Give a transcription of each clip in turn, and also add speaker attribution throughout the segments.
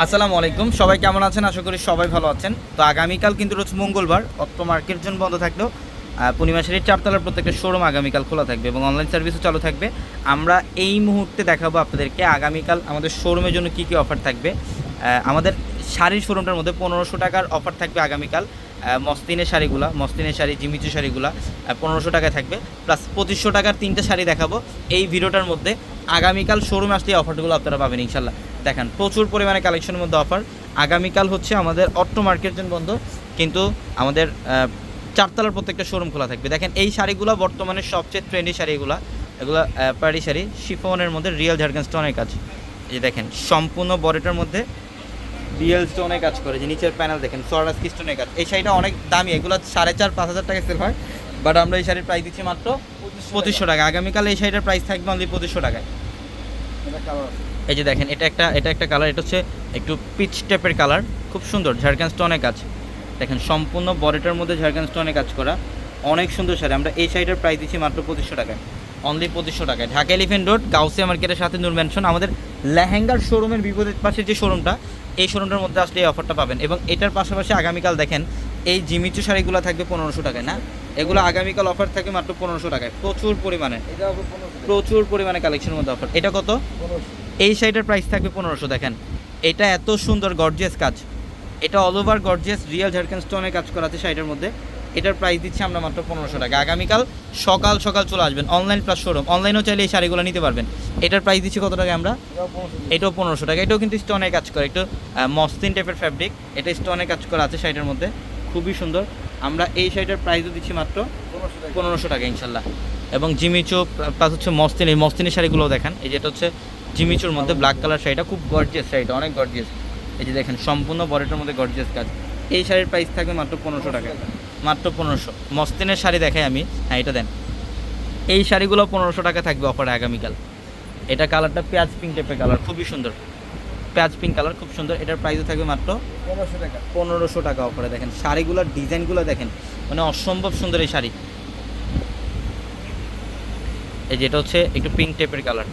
Speaker 1: আসসালামু আলাইকুম, সবাই কেমন আছেন? আশা করি সবাই ভালো আছেন। তো আগামীকাল কিন্তু রোজ মঙ্গলবার, অত্র মার্কেট জোন বন্ধ থাকলেও পূর্ণিমা শাড়ির চারতলার প্রত্যেকটা শোরুম আগামীকাল খোলা থাকবে এবং অনলাইন সার্ভিসও চালু থাকবে। আমরা এই মুহূর্তে দেখাবো আপনাদেরকে আগামীকাল আমাদের শোরুমের জন্য কী কী অফার থাকবে। আমাদের শাড়ির শোরুমটার মধ্যে 1500 টাকার অফার থাকবে আগামীকাল। মসলিনের শাড়িগুলো, মসলিনের শাড়ি, জিমিচু শাড়িগুলো 1500 টাকায় থাকবে, প্লাস 2500 টাকার 3টে শাড়ি দেখাবো এই ভিডিওটার মধ্যে। আগামীকাল শোরুমে আসলে এই অফারগুলো আপনারা পাবেন ইনশাল্লাহ। দেখেন প্রচুর পরিমাণে কালেকশনের মধ্যে অফার। আগামীকাল হচ্ছে আমাদের অট্টো মার্কেট জোন বন্ধ, কিন্তু আমাদের চারতলার প্রত্যেকটা শোরুম খোলা থাকবে। দেখেন এই শাড়িগুলো বর্তমানে সবচেয়ে ট্রেন্ডি শাড়ি, এগুলো পাড়ি শাড়ি, শিফনের মধ্যে রিয়েল ঝাড়খান্ড স্টোনের কাজ। এই যে দেখেন সম্পূর্ণ বডিটার মধ্যে রিয়েল স্টোনে কাজ করে, যে নিচের প্যানেল দেখেন সোয়ারাস্কি স্টোনের কাজ। এই শাড়িটা অনেক দামি, এগুলো 4,500-5,000 টাকা সেল হয়, বাট আমরা এই শাড়ির প্রাইস দিচ্ছি মাত্র 2500 টাকা। আগামীকাল এই শাড়িটার প্রাইস থাকবে অনলি 2500 টাকায়। এই যে দেখেন এটা একটা কালার, এটা হচ্ছে একটু পিচ টাইপের কালার, খুব সুন্দর ঝাড়খান্ড স্টোনের কাজ। দেখেন সম্পূর্ণ বডিটার মধ্যে ঝাড়খান্ড স্টোনে কাজ করা, অনেক সুন্দর শাড়ি। আমরা এই শাড়িটার প্রাইস দিচ্ছি মাত্র 2500 টাকায়, অনলি 2500 টাকায়। ঢাকা এলিফেন্ট রোড গাউসিয়া মার্কেটের সাথে নূর ম্যানশন, আমাদের লেহেঙ্গার শোরুমের বিপরীত পাশের যে শোরুমটা, এই শোরুমটার মধ্যে আসলে এই অফারটা পাবেন। এবং এটার পাশাপাশি আগামীকাল দেখেন এই জিমিচু শাড়িগুলো থাকবে 1500 টাকায়। না, এগুলো আগামীকাল অফার থাকবে মাত্র 1500 টাকায়। প্রচুর পরিমাণে কালেকশনের মধ্যে অফার। এটা কত? এই শাড়িটার প্রাইস থাকবে 1500। দেখেন এটা এত সুন্দর গর্জিয়াস কাজ, এটা all over gorgeous real Jharkhand স্টোনের কাজ করা আছে শাড়িটার মধ্যে। এটার প্রাইস দিচ্ছি আমরা মাত্র 1500 টাকা। আগামীকাল সকাল সকাল চলে আসবেন, অনলাইন প্লাস শোরুম, অনলাইনেও চাইলে এই শাড়িগুলো নিতে পারবেন। এটার প্রাইস দিচ্ছি কত টাকা আমরা? এটাও 1500 টাকা। এটাও কিন্তু স্টোনের কাজ করে, একটু মসলিন টাইপের ফ্যাব্রিক, এটা স্টোনের কাজ করা আছে শাড়িটার মধ্যে, খুবই সুন্দর। আমরা এই শাড়িটার প্রাইসও দিচ্ছি মাত্র 1500 টাকা ইনশাল্লাহ। এবং জিমিচু প্লাস হচ্ছে মসলিন, এই মসলিনের শাড়িগুলোও দেখেন। এই যেটা হচ্ছে জিমিচুর মধ্যে ব্ল্যাক কালার শাড়িটা, খুব গর্জিয়াস শাড়িটা, অনেক গর্জিয়াস। এই যে দেখেন সম্পূর্ণ বডিটার মধ্যে গর্জিয়াস কাজ। এই শাড়ির প্রাইস থাকবে মাত্র 1500 টাকা, মাত্র 1500। মসলিনের শাড়ি দেখাই আমি, হ্যাঁ এটা দেন। এই শাড়িগুলো 1500 টাকা থাকবে অফারে আগামীকাল। এটা কালারটা পেঁয়াজ পিঙ্ক টাইপের কালার, খুবই সুন্দর, পেঁয়াজ পিঙ্ক কালার, খুব সুন্দর। এটার প্রাইসও থাকবে মাত্র 1500 টাকা অফারে। দেখেন শাড়িগুলোর ডিজাইনগুলো দেখেন, মানে অসম্ভব সুন্দর এই শাড়ি। এই যেটা হচ্ছে একটু পিঙ্ক টাইপের কালার,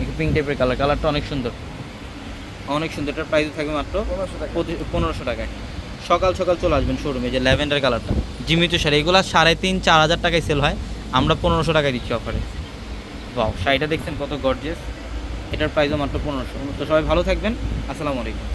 Speaker 1: একটু পিঙ্ক টাইপের কালার, কালারটা অনেক সুন্দর, অনেক সুন্দর। এটার প্রাইস থাকবে মাত্র 1500 টাকায়। সকাল সকাল চলে আসবেন শোরুমে। যে ল্যাভেন্ডার কালারটা জিমিচু শাড়ি, এগুলো 3500-4000 টাকায় সেল হয়, আমরা 1500 টাকায় দিচ্ছি অফারে। বাহ, শাড়িটা দেখছেন কত গর্জিয়াস, এটার প্রাইসও মাত্র 1500। তো সবাই ভালো থাকবেন, আসসালামু আলাইকুম।